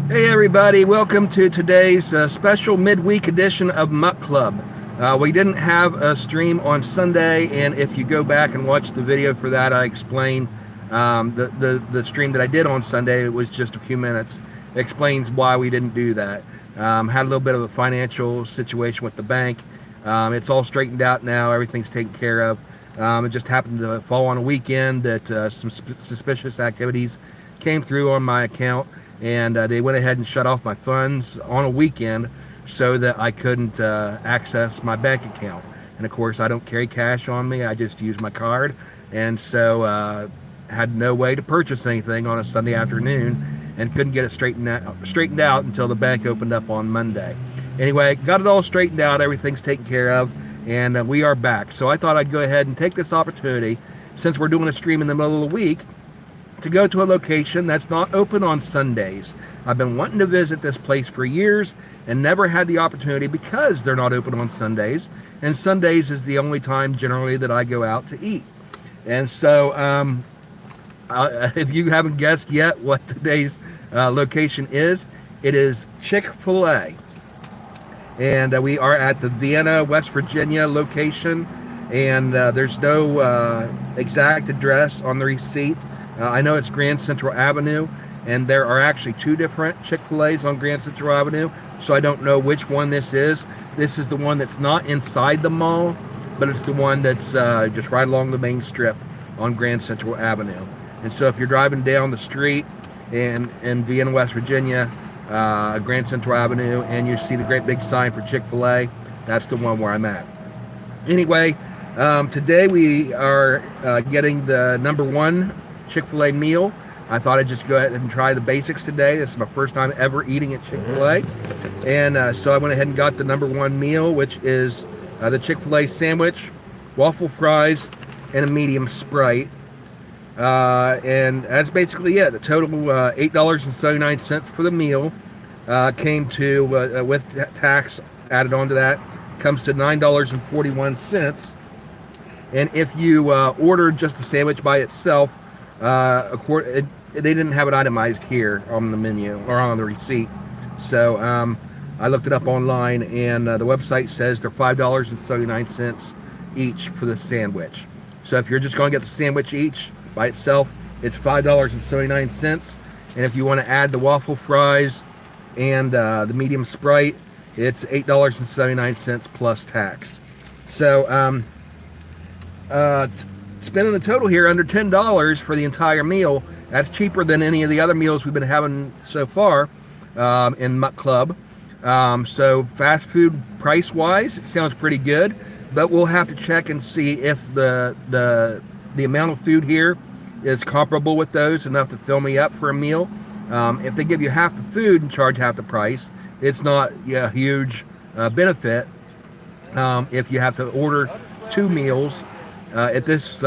Hey everybody, welcome to today's special midweek edition of Muck Club. We didn't have a stream on Sunday, and if you go back and watch the video for that, I explain the stream that I did on Sunday. It was just a few minutes. It explains why we didn't do that. Had a little bit of a financial situation with the bank. It's all straightened out now. Everything's taken care of. It just happened to fall on a weekend that some suspicious activities came through on my account, and they went ahead and shut off my funds on a weekend so that I couldn't access my bank account. And of course, I don't carry cash on me. I just use my card, and so had no way to purchase anything on a Sunday afternoon, and couldn't get it straightened out until the bank opened up on Monday. Anyway, got it all straightened out. Everything's taken care of, and we are back. So I thought I'd go ahead and take this opportunity, since we're doing a stream in the middle of the week, to go to a location that's not open on Sundays. I've been wanting to visit this place for years and never had the opportunity because they're not open on Sundays, and Sundays is the only time generally that I go out to eat. And so if you haven't guessed yet what today's location is, it is Chick-fil-a. And we are at the Vienna, West Virginia location, and there's no exact address on the receipt. I know it's Grand Central Avenue, and there are actually two different Chick-fil-A's on Grand Central Avenue, so I don't know which one this is. This is the one that's not inside the mall, but it's the one that's just right along the main strip on Grand Central Avenue. And so if you're driving down the street in Vienna, West Virginia, Grand Central Avenue, and you see the great big sign for Chick-fil-A, that's the one where I'm at. Anyway, today we are getting the #1 Chick-fil-A meal. I thought I'd just go ahead and try the basics today. This is my first time ever eating at Chick-fil-A. And so I went ahead and got the #1 meal, which is the Chick-fil-A sandwich, waffle fries, and a medium Sprite. And that's basically it. The total $8.79 for the meal came to, with tax added onto that, comes to $9.41. And if you ordered just the sandwich by itself, they didn't have it itemized here on the menu or on the receipt. So I looked it up online, and the website says they're $5.79 each for the sandwich. So if you're just going to get the sandwich each by itself, it's $5.79. And if you want to add the waffle fries and the medium Sprite, it's $8.79 plus tax. So spending the total here under $10 for the entire meal. That's cheaper than any of the other meals we've been having so far in Muck Club. So fast food price wise, it sounds pretty good, but we'll have to check and see if the amount of food here is comparable with those, enough to fill me up for a meal. If they give you half the food and charge half the price, it's not a huge benefit. If you have to order 2 meals at this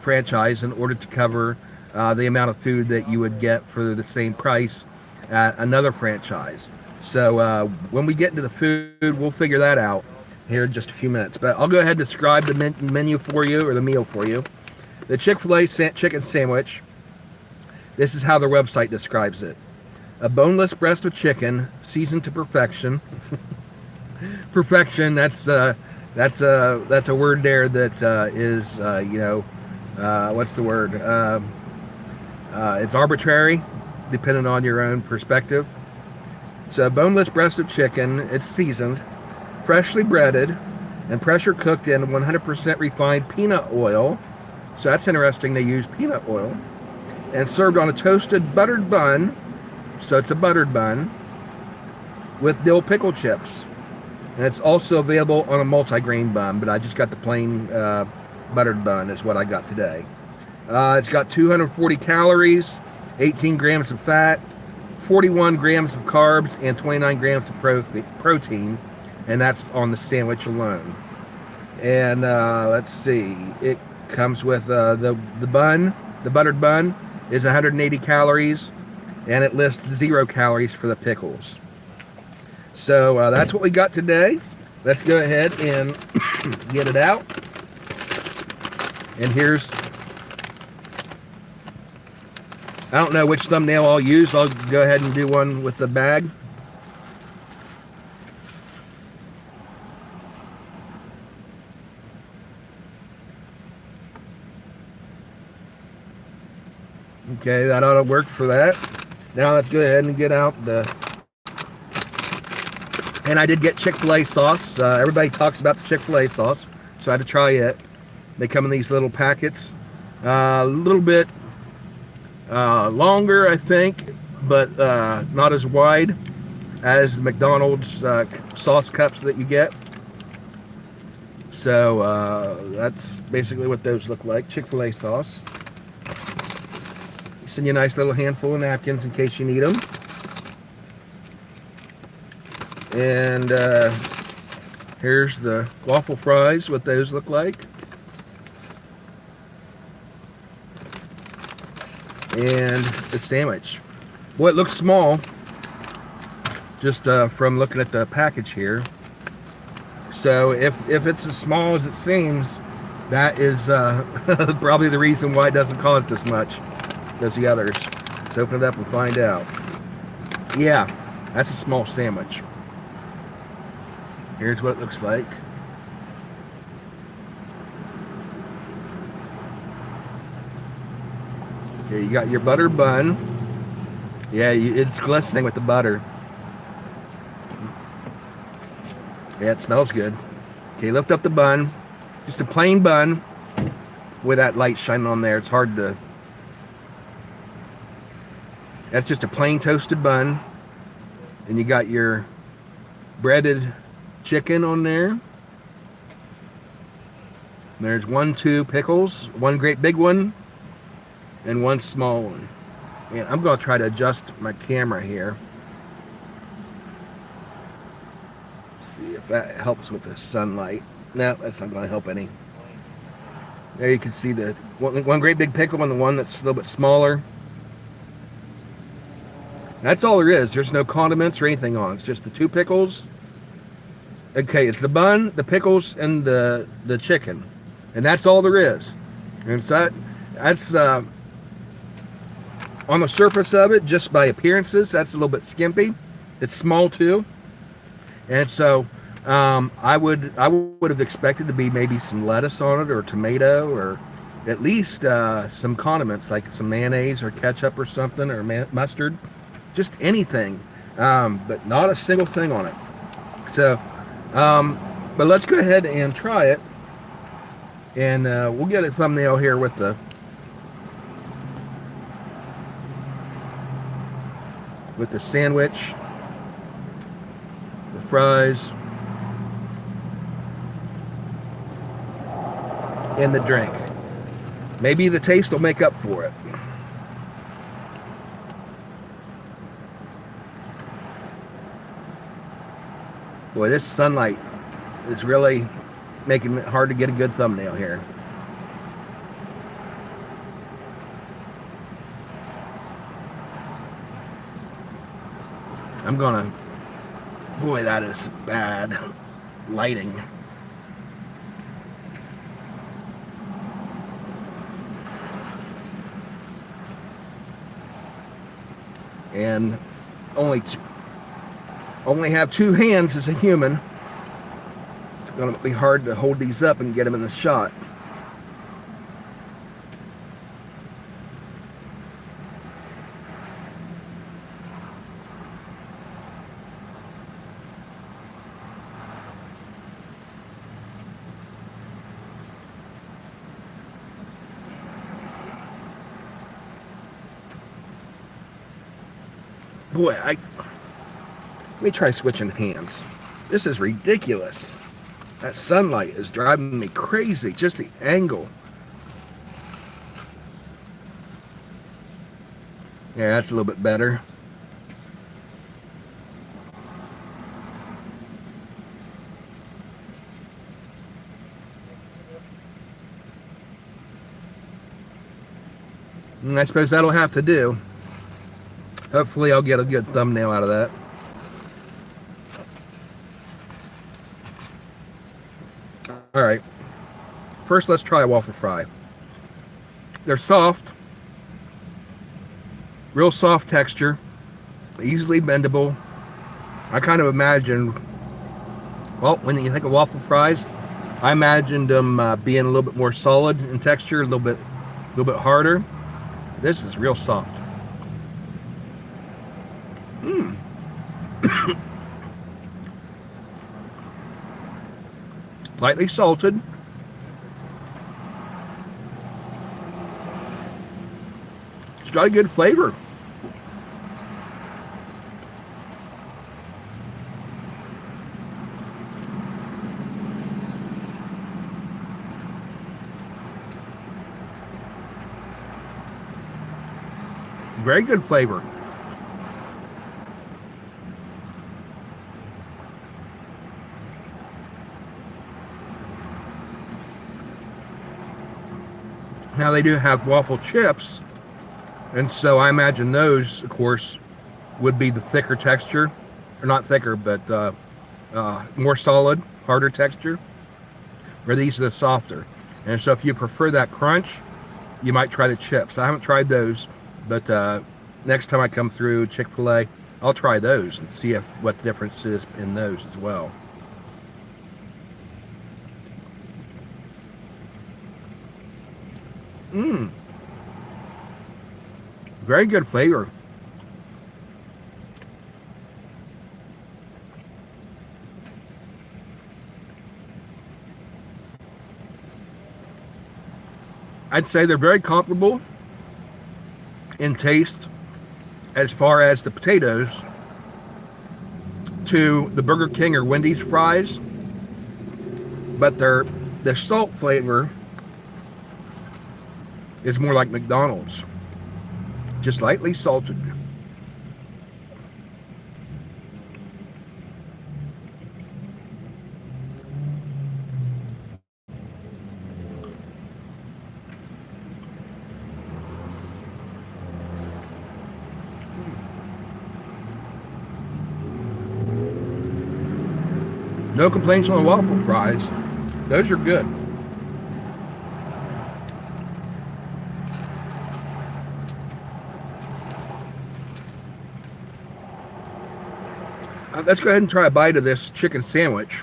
franchise in order to cover the amount of food that you would get for the same price at another franchise. So when we get into the food, we'll figure that out here in just a few minutes. But I'll go ahead and describe the menu for you, or the meal for you. The Chick-fil-A chicken sandwich, this is how their website describes it. A boneless breast of chicken, seasoned to perfection. Perfection, that's a word there that is, what's the word? It's arbitrary, depending on your own perspective. It's a boneless breast of chicken. It's seasoned, freshly breaded, and pressure cooked in 100% refined peanut oil. So that's interesting, they use peanut oil. And served on a toasted buttered bun. So it's a buttered bun with dill pickle chips. And it's also available on a multi-grain bun, but I just got the plain buttered bun is what I got today. It's got 240 calories, 18 grams of fat, 41 grams of carbs, and 29 grams of protein, and that's on the sandwich alone. And let's see, it comes with the bun. The buttered bun is 180 calories, and it lists 0 calories for the pickles. So that's what we got today. Let's go ahead and get it out. And here's I don't know which thumbnail I'll use. I'll go ahead and do one with the bag. Okay, that ought to work for that. Now let's go ahead and get out the... And I did get Chick-fil-A sauce. Everybody talks about the Chick-fil-A sauce, so I had to try it. They come in these little packets. A little bit longer, I think, but not as wide as the McDonald's sauce cups that you get. So that's basically what those look like, Chick-fil-A sauce. Send you a nice little handful of napkins in case you need them. And here's the waffle fries, what those look like. And the sandwich. Boy, it looks small, just from looking at the package here. So if it's as small as it seems, that is probably the reason why it doesn't cost as much as the others. Let's open it up and find out. Yeah, that's a small sandwich. Here's what it looks like. Okay, you got your butter bun. Yeah, it's glistening with the butter. Yeah, it smells good. Okay, lift up the bun. Just a plain bun with that light shining on there. It's hard to... That's just a plain toasted bun. And you got your breaded chicken on there. And there's 2 pickles, one great big one and one small one. And I'm going to try to adjust my camera here. See if that helps with the sunlight. No, that's not going to help any. There you can see the one great big pickle and the one that's a little bit smaller. That's all there is. There's no condiments or anything on it. It's just the 2 pickles. Okay, it's the bun, the pickles, and the chicken. And that's all there is. And so that's on the surface of it, just by appearances, that's a little bit skimpy. It's small too. And so I would have expected to be maybe some lettuce on it, or tomato, or at least some condiments like some mayonnaise or ketchup or something, or mustard. Just anything, but not a single thing on it. So, but let's go ahead and try it, and we'll get a thumbnail here with the sandwich, the fries, and the drink. Maybe the taste will make up for it. Boy, this sunlight is really making it hard to get a good thumbnail here. I'm gonna... Boy, that is bad lighting. And only have 2 hands as a human. It's going to be hard to hold these up and get them in the shot. Boy, let me try switching hands. This is ridiculous. That sunlight is driving me crazy. Just the angle. Yeah, that's a little bit better. And I suppose that'll have to do. Hopefully I'll get a good thumbnail out of that. Alright. First, let's try a waffle fry. They're soft. Real soft texture, easily bendable. I kind of imagine, well, when you think of waffle fries, I imagined them being a little bit more solid in texture, a little bit harder. This is real soft. Mmm. Lightly salted. It's got a good flavor. Very good flavor. Now they do have waffle chips, and so I imagine those, of course, would be the thicker texture, or not thicker, but more solid, harder texture, where these are the softer. And so if you prefer that crunch, you might try the chips. I haven't tried those, but next time I come through Chick-fil-a, I'll try those and see what the difference is in those as well. Mmm. Very good flavor. I'd say they're very comparable in taste as far as the potatoes to the Burger King or Wendy's fries, but the salt flavor is more like McDonald's, just lightly salted. No complaints on the waffle fries. Those are good. Let's go ahead and try a bite of this chicken sandwich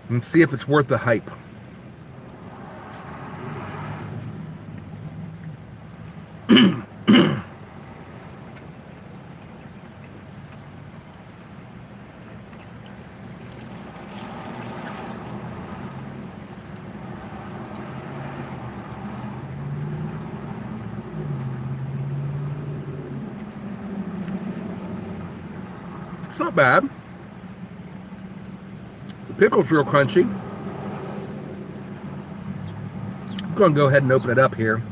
and see if it's worth the hype. It's not bad. The pickle's real crunchy. I'm going to go ahead and open it up here.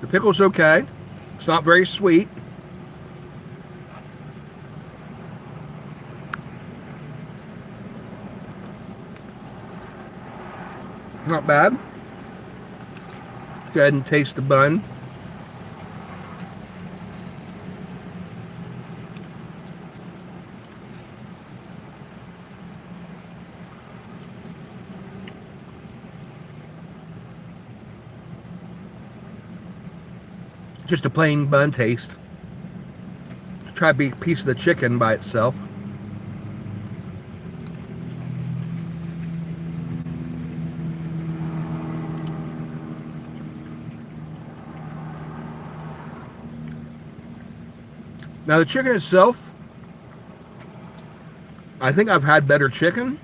The pickle's okay. It's not very sweet. Not bad. Go ahead and taste the bun. Just a plain bun taste. Try a piece of the chicken by itself. Now the chicken itself, I think I've had better chicken.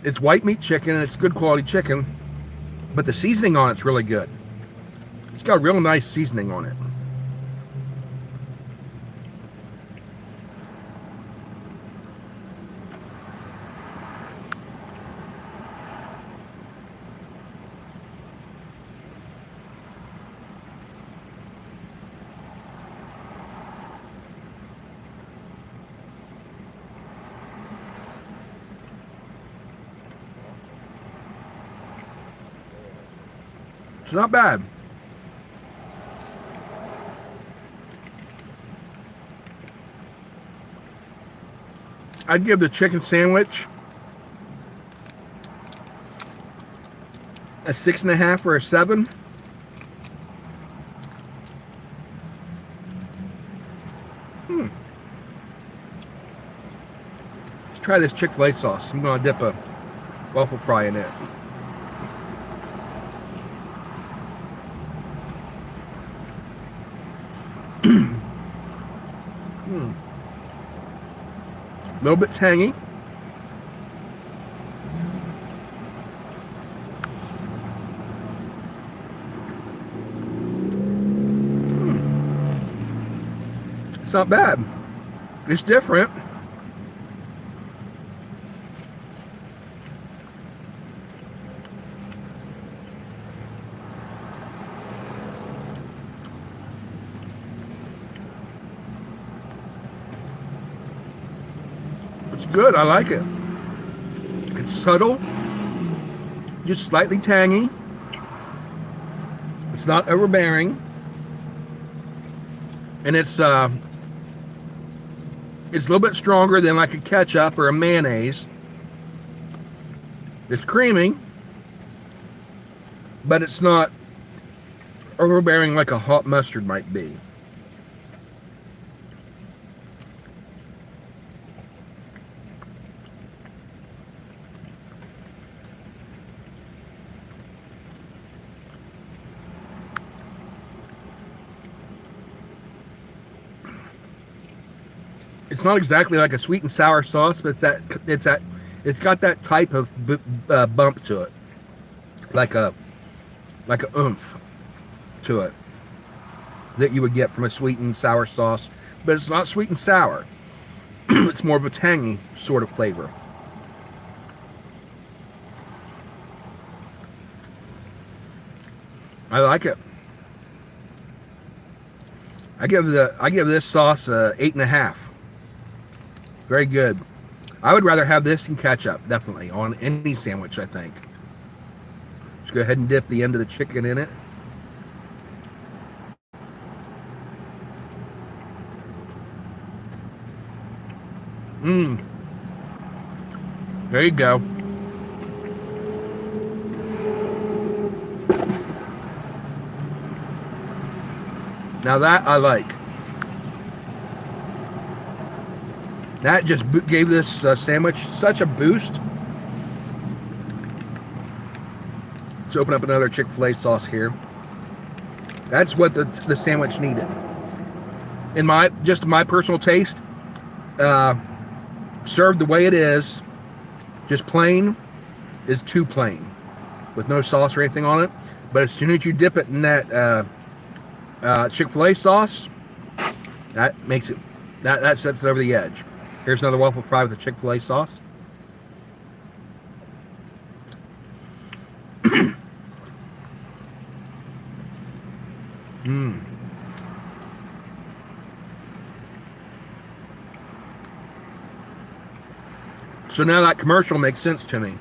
It's white meat chicken, and it's good quality chicken, but the seasoning on it's really good. It's got a real nice seasoning on it. It's not bad. I'd give the chicken sandwich a 6.5 or a 7. Let's try this Chick-fil-A sauce. I'm going to dip a waffle fry in it. A little bit tangy. It's not bad. It's different. It's good. I like it. It's subtle, just slightly tangy. It's not overbearing, and it's a little bit stronger than like a ketchup or a mayonnaise. It's creamy, but it's not overbearing like a hot mustard might be. It's not exactly like a sweet and sour sauce, but it's got that type of bump to it, like a oomph to it that you would get from a sweet and sour sauce. But it's not sweet and sour. It's more of a tangy sort of flavor. I like it. I give this sauce a 8.5. Very good. I would rather have this than ketchup, definitely, on any sandwich, I think. Just go ahead and dip the end of the chicken in it. There you go. Now that I like. That just gave this sandwich such a boost. Let's open up another Chick-fil-A sauce here. That's what the sandwich needed. In my personal taste, served the way it is, just plain, is too plain, with no sauce or anything on it. But as soon as you dip it in that Chick-fil-A sauce, that makes it, that sets it over the edge. Here's another waffle fry with the Chick-fil-A sauce. So now that commercial makes sense to me.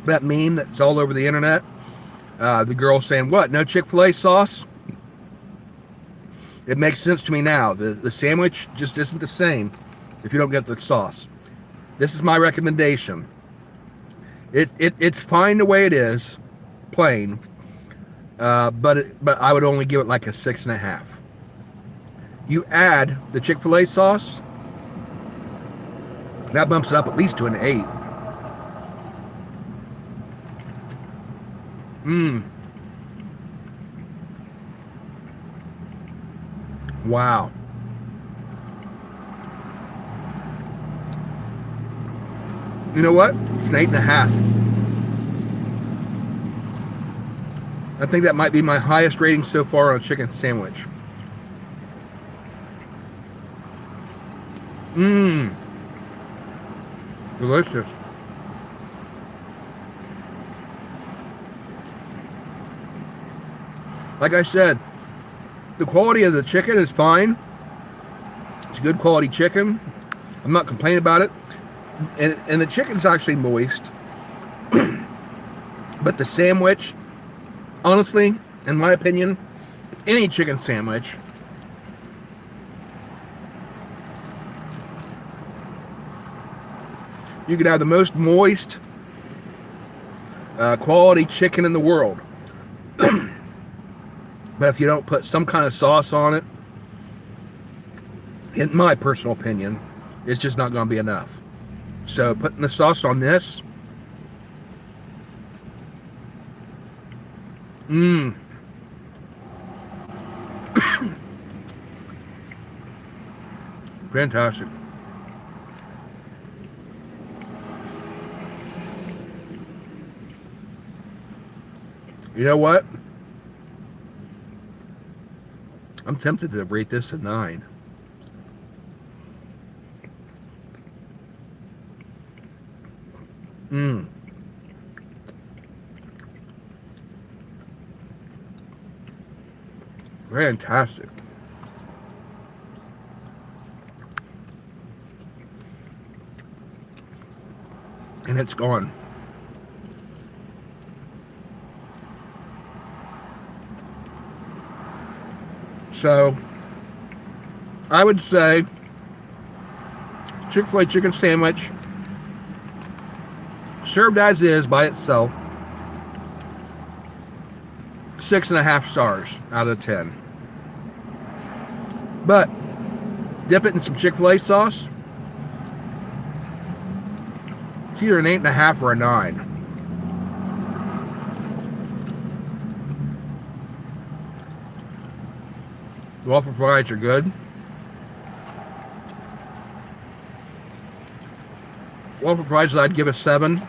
That meme that's all over the internet, the girl saying, "What? No Chick-fil-A sauce?" It makes sense to me now. The sandwich just isn't the same if you don't get the sauce. This is my recommendation. It's fine the way it is, plain, but I would only give it like a 6.5. You add the Chick-fil-A sauce, that bumps it up at least to an 8. Wow. You know what? It's an 8.5. I think that might be my highest rating so far on a chicken sandwich. Delicious. Like I said, the quality of the chicken is fine. It's good quality chicken. I'm not complaining about it. And the chicken's actually moist. But the sandwich, honestly, in my opinion, any chicken sandwich You can have the most moist, quality chicken in the world. But if you don't put some kind of sauce on it, in my personal opinion, it's just not going to be enough. So putting the sauce on this, fantastic. You know what? I'm tempted to rate this a 9. Fantastic. And it's gone. So, I would say Chick-fil-A chicken sandwich, served as is by itself, 6.5 stars out of 10. But dip it in some Chick-fil-A sauce, it's either an 8.5 or a 9. Waffle fries are good. Waffle fries I'd give a 7.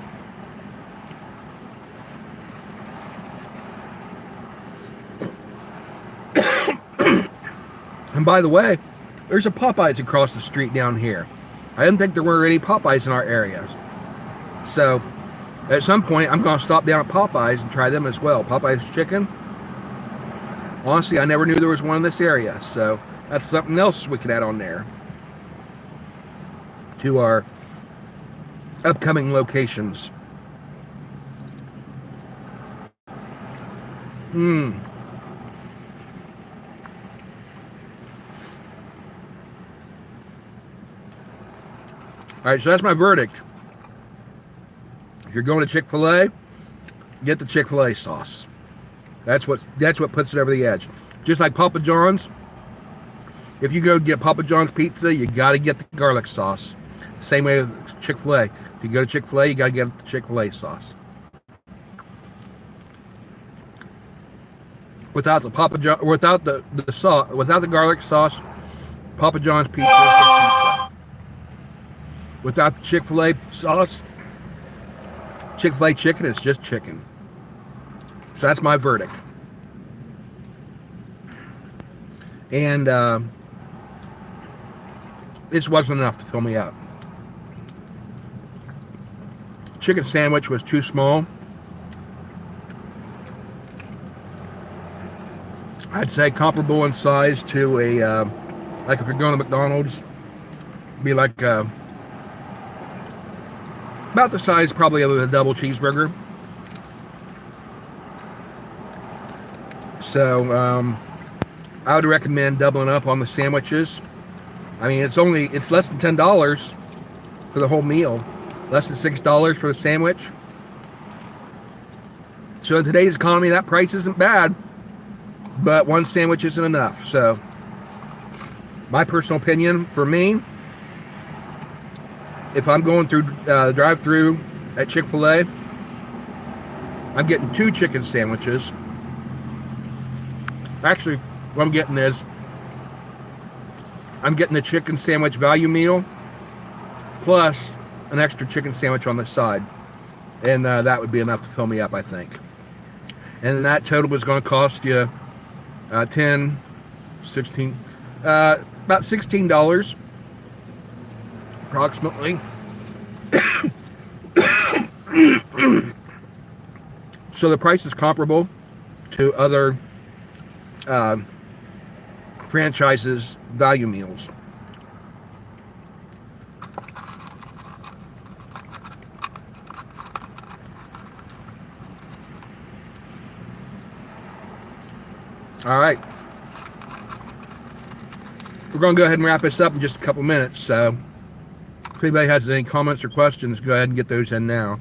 And by the way, there's a Popeyes across the street down here. I didn't think there were any Popeyes in our area. So, at some point, I'm going to stop down at Popeyes and try them as well. Popeyes chicken. Honestly, I never knew there was one in this area. So, that's something else we could add on there to our upcoming locations. All right, so that's my verdict. If you're going to Chick-fil-A, get the Chick-fil-A sauce. That's what puts it over the edge. Just like Papa John's. If you go get Papa John's pizza, you got to get the garlic sauce. Same way with Chick-fil-A. If you go to Chick-fil-A, you got to get the Chick-fil-A sauce. Without the garlic sauce, Papa John's pizza is just pizza. Without the Chick-fil-A sauce, Chick-fil-A chicken is just chicken. So that's my verdict. And this wasn't enough to fill me up. Chicken sandwich was too small. I'd say comparable in size to a, like if you're going to McDonald's, be like about the size probably of a double cheeseburger. So I would recommend doubling up on the sandwiches. I mean, it's less than $10 for the whole meal, less than $6 for the sandwich. So in today's economy, that price isn't bad, but one sandwich isn't enough. So my personal opinion, for me, if I'm going through the drive-through at Chick-fil-A, I'm getting 2 chicken sandwiches. Actually, what I'm getting is, I'm getting the chicken sandwich value meal plus an extra chicken sandwich on the side. And that would be enough to fill me up, I think. And that total was going to cost you about $16 approximately. So the price is comparable to other franchises value meals. All right, we're going to go ahead and wrap this up in just a couple minutes. So If anybody has any comments or questions, go ahead and get those in now.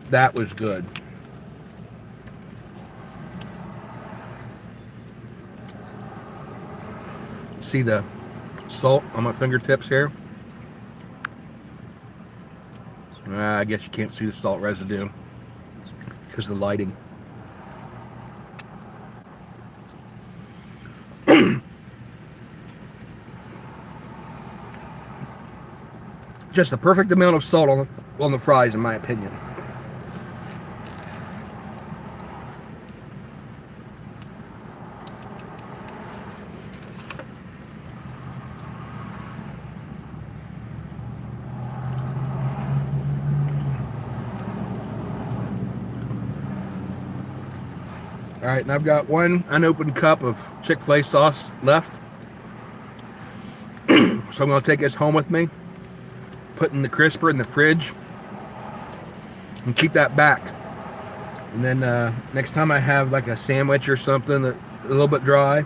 That was good. See the salt on my fingertips here? I guess you can't see the salt residue because of the lighting. Just the perfect amount of salt on the fries, in my opinion. All right, and I've got one unopened cup of Chick-fil-A sauce left. So I'm going to take this home with me, put in the crisper in the fridge, and keep that back. And then next time I have like a sandwich or something that's a little bit dry,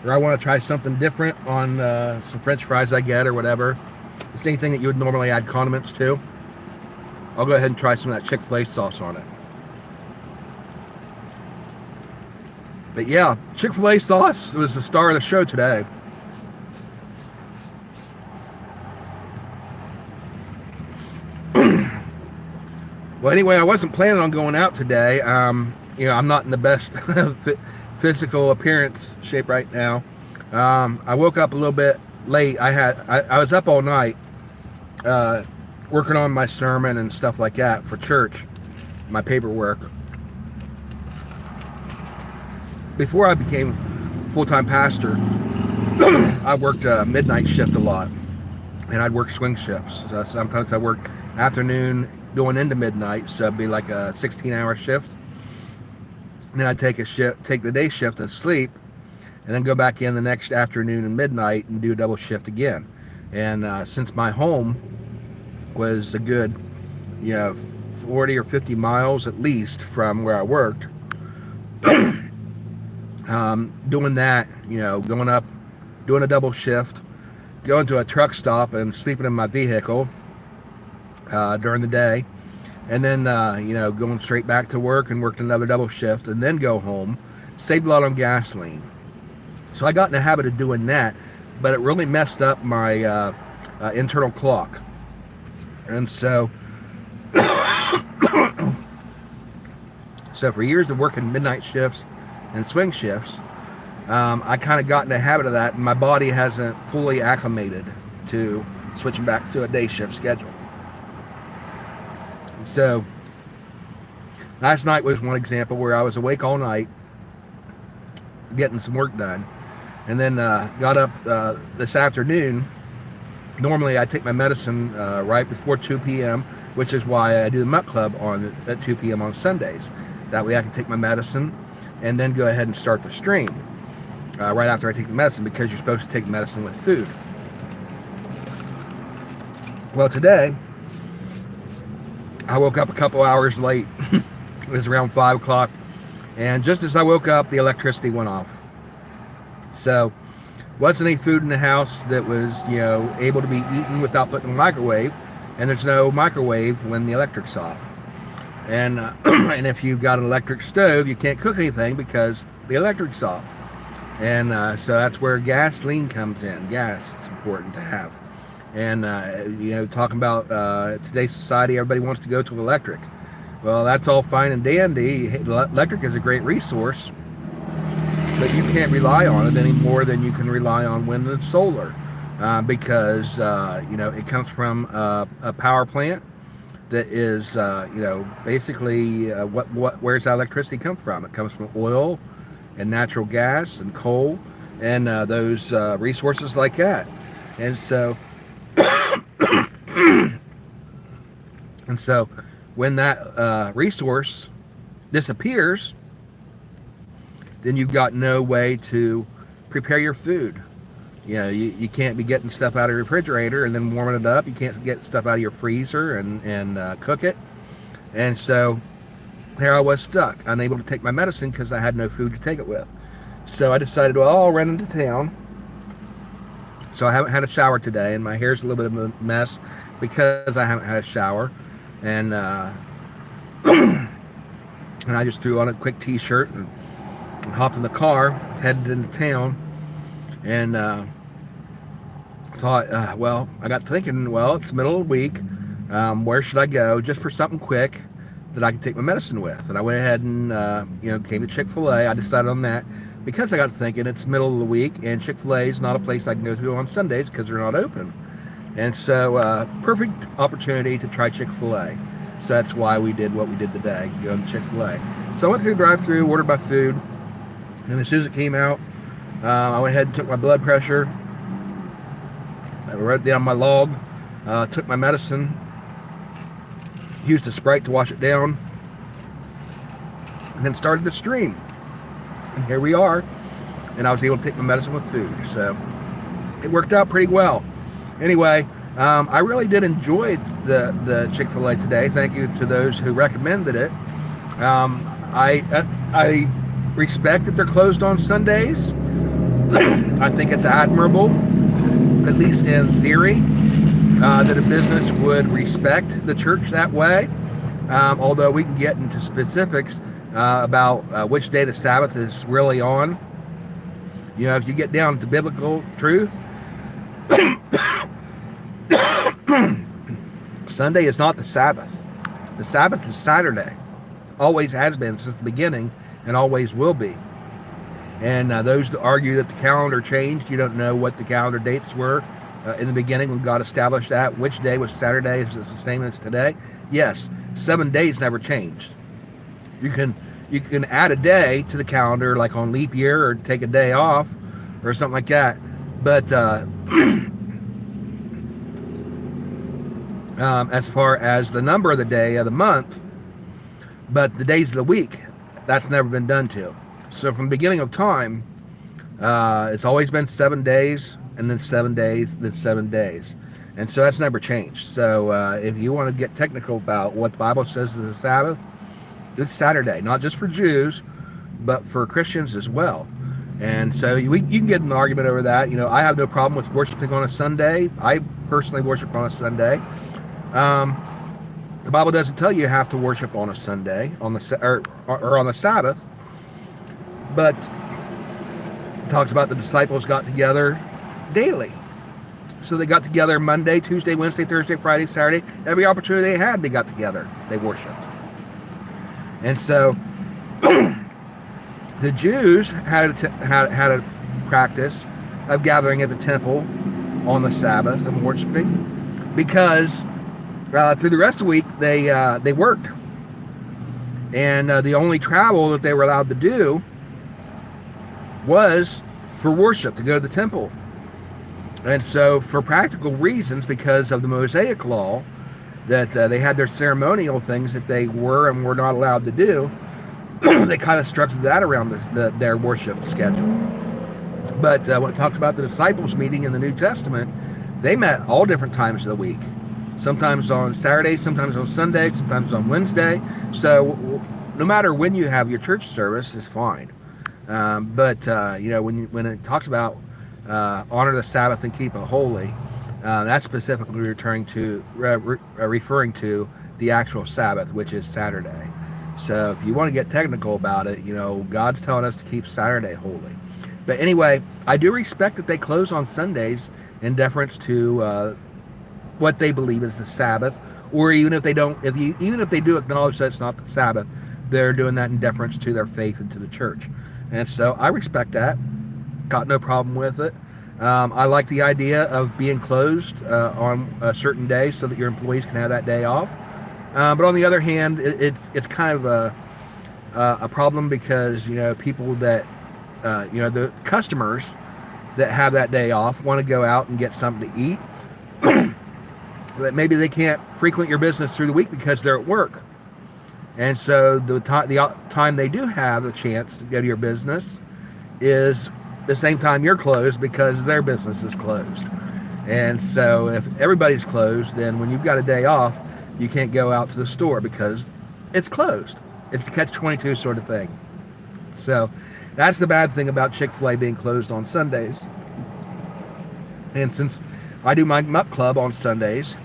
or I want to try something different on some French fries I get or whatever, the same thing that you would normally add condiments to, I'll go ahead and try some of that Chick-fil-A sauce on it. But yeah, Chick-fil-A sauce was the star of the show today. Well, anyway, I wasn't planning on going out today. I'm not in the best physical appearance shape right now. I woke up a little bit late. I was up all night working on my sermon and stuff like that for church, my paperwork. Before I became full-time pastor, I worked a midnight shift a lot, and I'd work swing shifts. So sometimes I work afternoon going into midnight, so it'd be like a 16-hour shift. And then I'd take the day shift and sleep, and then go back in the next afternoon and midnight and do a double shift again. And since my home was a good, 40 or 50 miles at least from where I worked, doing that, going up, doing a double shift, going to a truck stop and sleeping in my vehicle during the day, and then going straight back to work and worked another double shift and then go home, saved a lot on gasoline. So I got in the habit of doing that, but it really messed up my internal clock. And so for years of working midnight shifts and swing shifts, I kind of got in the habit of that, and my body hasn't fully acclimated to switching back to a day shift schedule. So last night was one example where I was awake all night getting some work done, and then got up this afternoon. Normally I take my medicine right before 2 p.m., which is why I do the Mutt Club at 2 p.m. on Sundays. That way I can take my medicine and then go ahead and start the stream right after I take the medicine, because you're supposed to take medicine with food. Well, today I woke up a couple hours late. It was around 5 o'clock, and just as I woke up, the electricity went off. So wasn't any food in the house that was able to be eaten without putting in the microwave, and there's no microwave when the electric's off. And and if you've got an electric stove, you can't cook anything because the electric's off. And so that's where gasoline comes in. Gas, it's important to have. And talking about today's society, everybody wants to go to electric. Well, that's all fine and dandy. Electric is a great resource, but you can't rely on it any more than you can rely on wind and solar, because it comes from a power plant that is basically where's that electricity come from? It comes from oil and natural gas and coal and those resources like that. And so when that resource disappears, then you've got no way to prepare your food. You can't be getting stuff out of your refrigerator and then warming it up. You can't get stuff out of your freezer and cook it. And so there I was stuck, unable to take my medicine because I had no food to take it with. So I decided, well, I'll run into town. So I haven't had a shower today, and my hair's a little bit of a mess because I haven't had a shower. And and I just threw on a quick t-shirt and hopped in the car, headed into town, and thought, well, I got thinking, well, it's the middle of the week. Where should I go just for something quick that I can take my medicine with? And I went ahead and came to Chick-fil-a. I decided on that because I got thinking it's middle of the week, and Chick-fil-A is not a place I can go to on Sundays because they're not open. And so perfect opportunity to try Chick-fil-A. So that's why we did what we did today, go to Chick-fil-A. So I went through the drive-thru, ordered my food, and as soon as it came out, I went ahead and took my blood pressure. I wrote down my log, took my medicine, used a Sprite to wash it down, and then started the stream. And here we are, and I was able to take my medicine with food. So it worked out pretty well. Anyway, I really did enjoy the Chick-fil-A today. Thank you to those who recommended it. I respect that they're closed on Sundays. I think it's admirable, at least in theory, that a business would respect the church that way. Although we can get into specifics about which day the Sabbath is really on. You know, if you get down to biblical truth, Sunday is not the Sabbath. The Sabbath is Saturday. Always has been since the beginning, and always will be. And those that argue that the calendar changed, you don't know what the calendar dates were in the beginning when God established that. Which day was Saturday? Is it the same as today? Yes, 7 days never changed. You can add a day to the calendar, like on leap year, or take a day off, or something like that. But as far as the number of the day of the month, but the days of the week, that's never been done to. So from the beginning of time, it's always been 7 days, and then 7 days, then 7 days. And so that's never changed. So if you want to get technical about what the Bible says is the Sabbath, it's Saturday, not just for Jews, but for Christians as well. And so you can get an argument over that. You know, I have no problem with worshiping on a Sunday. I personally worship on a Sunday. The Bible doesn't tell you have to worship on a Sunday, on the Sabbath, but it talks about the disciples got together daily. So they got together Monday, Tuesday, Wednesday, Thursday, Friday, Saturday. Every opportunity they had, they got together. They worshiped. And so the Jews had a practice of gathering at the temple on the Sabbath and worshiping, because through the rest of the week they worked, and the only travel that they were allowed to do was for worship, to go to the temple. And so for practical reasons, because of the Mosaic law, that they had their ceremonial things that they were and were not allowed to do, they kind of structured that around their worship schedule. But when it talks about the disciples meeting in the New Testament, they met all different times of the week. Sometimes on Saturday, sometimes on Sunday, sometimes on Wednesday. So no matter when you have your church service is fine. But when it talks about honor the Sabbath and keep it holy, that's specifically referring to the actual Sabbath, which is Saturday. So if you want to get technical about it, God's telling us to keep Saturday holy. But anyway, I do respect that they close on Sundays in deference to what they believe is the Sabbath, or even if they don't, even if they do acknowledge that it's not the Sabbath, they're doing that in deference to their faith and to the church. And so I respect that. Got no problem with it. I like the idea of being closed on a certain day so that your employees can have that day off. But on the other hand, it's kind of a problem, because people that the customers that have that day off want to go out and get something to eat. That maybe they can't frequent your business through the week because they're at work. And so the time they do have a chance to go to your business is the same time you're closed, because their business is closed. And so if everybody's closed, then when you've got a day off, you can't go out to the store because it's closed. It's the catch-22 sort of thing. So that's the bad thing about Chick-fil-A being closed on Sundays. And since I do my Muck Club on Sundays,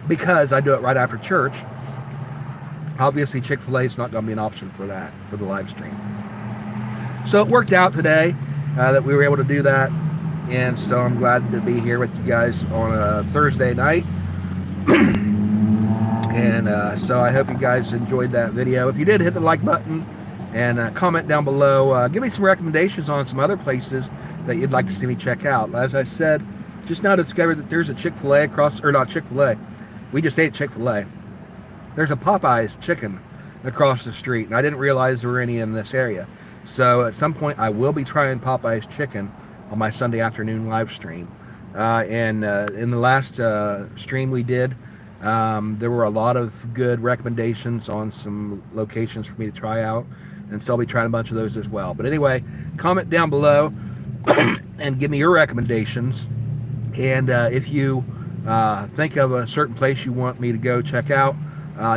because I do it right after church, obviously Chick-fil-A is not going to be an option for that, for the live stream. So it worked out today that we were able to do that. And so I'm glad to be here with you guys on a Thursday night. And so I hope you guys enjoyed that video. If you did, hit the like button and comment down below. Give me some recommendations on some other places that you'd like to see me check out. As I said, just now discovered that there's a Chick-fil-A across, or not Chick-fil-A, we just ate Chick-fil-A. There's a Popeyes chicken across the street, and I didn't realize there were any in this area. So at some point I will be trying Popeyes chicken on my Sunday afternoon live stream. And in the last stream we did, there were a lot of good recommendations on some locations for me to try out, and so I'll be trying a bunch of those as well. But anyway, comment down below and give me your recommendations. And if you think of a certain place you want me to go check out,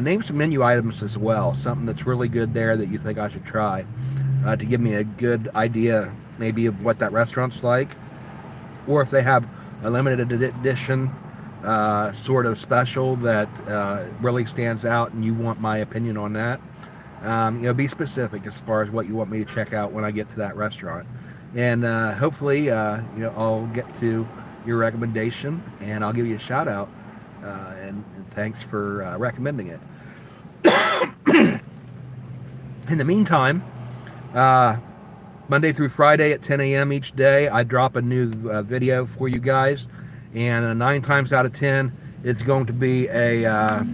name some menu items as well, something that's really good there that you think I should try, to give me a good idea maybe of what that restaurant's like, or if they have a limited edition sort of special that really stands out and you want my opinion on that. Be specific as far as what you want me to check out when I get to that restaurant. And hopefully, I'll get to your recommendation and I'll give you a shout out. And thanks for recommending it. In the meantime, Monday through Friday at 10 a.m. each day, I drop a new video for you guys. And 9 times out of 10, it's going to be the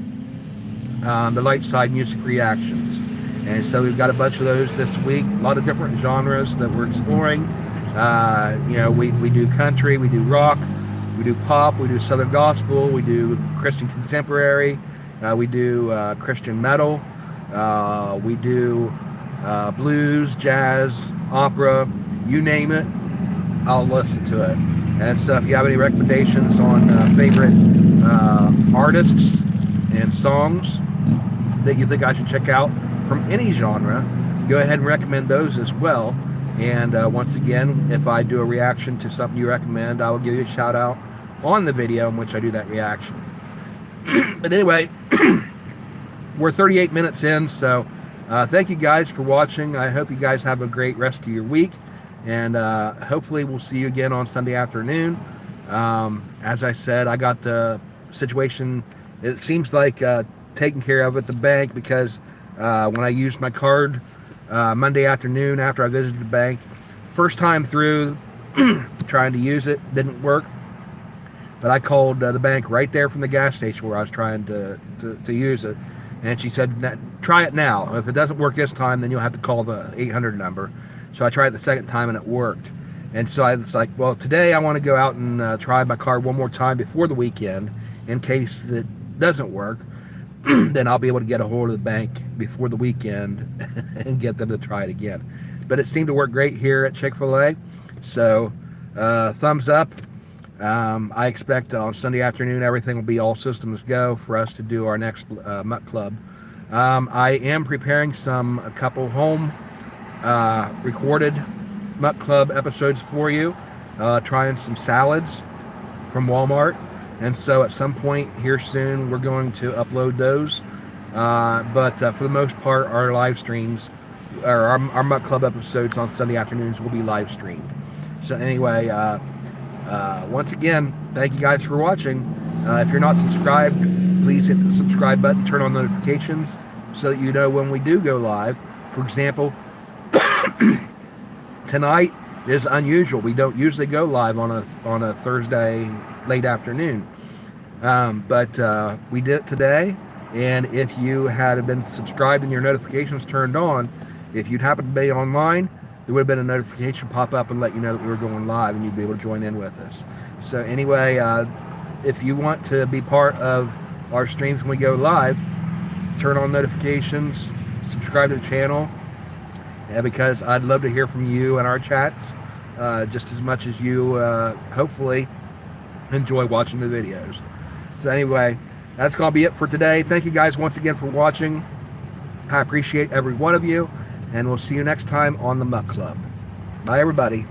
light side music reactions. And so we've got a bunch of those this week, a lot of different genres that we're exploring. We do country, we do rock, we do pop, we do southern gospel, we do Christian contemporary, we do Christian metal, we do blues, jazz, opera, you name it, I'll listen to it. And so if you have any recommendations on favorite artists and songs that you think I should check out from any genre, go ahead and recommend those as well. And once again, if I do a reaction to something you recommend, I will give you a shout out on the video in which I do that reaction. But anyway, we're 38 minutes in, so thank you guys for watching. I hope you guys have a great rest of your week. And hopefully we'll see you again on Sunday afternoon. As I said, I got the situation, it seems like, taken care of at the bank, because when I used my card Monday afternoon after I visited the bank, first time through trying to use it, didn't work. But I called the bank right there from the gas station where I was trying to use it. And she said, try it now. If it doesn't work this time, then you'll have to call the 800 number. So I tried it the second time and it worked. And so I was like, well, today I want to go out and try my card one more time before the weekend. In case it doesn't work, then I'll be able to get a hold of the bank before the weekend and get them to try it again. But it seemed to work great here at Chick-fil-A. So thumbs up. I expect on Sunday afternoon everything will be all systems go for us to do our next Muck Club. I am preparing a couple home recorded Muck Club episodes for you, trying some salads from Walmart, and so at some point here soon we're going to upload those, but for the most part our live streams, or our Muck Club episodes on Sunday afternoons will be live streamed. So anyway, once again, thank you guys for watching. If you're not subscribed, please hit the subscribe button, turn on notifications so that you know when we do go live. For example, tonight is unusual. We don't usually go live on a Thursday late afternoon, but we did it today. And if you had been subscribed and your notifications turned on, if you'd happen to be online, there would have been a notification pop up and let you know that we were going live, and you'd be able to join in with us. So anyway, if you want to be part of our streams when we go live, turn on notifications, subscribe to the channel. Because I'd love to hear from you in our chats, just as much as you hopefully enjoy watching the videos. So anyway, that's going to be it for today. Thank you guys once again for watching. I appreciate every one of you, and we'll see you next time on the Muck Club. Bye, everybody.